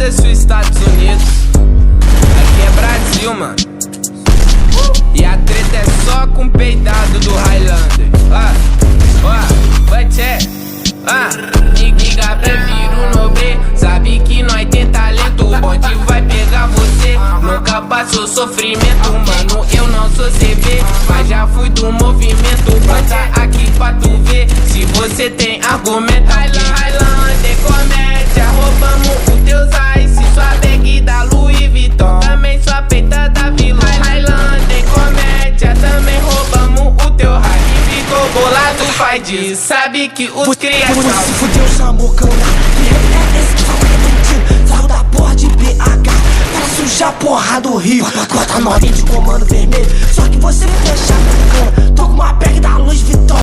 Foda-se os Estados Unidos, aqui é Brasil, mano. E a treta é só com o peidado do Highlander. Vai tchê. Nigga, prefiro nobre. Sabe que nós tem talento, o bonde vai pegar você. Nunca passou sofrimento, mano, eu não sou CV, mas já fui do movimento. Bota aqui pra tu ver, se você tem argumento. Highlander, comédia, roubamos os teus ice. Sua bag da Louis Vuitton, também sua peita da Vila. Highlander, comédia, também roubamos o teu hype. Ficou bolado, faz disso, sabe que os cria Você se fudeu, chamou cana. Que rap é esse que só é mentira? Sarro da porra de BH pra sujar a porra do Rio. Bota 9 de comando vermelho, só que você fecha a cana. Tô com uma bag da Louis Vuitton.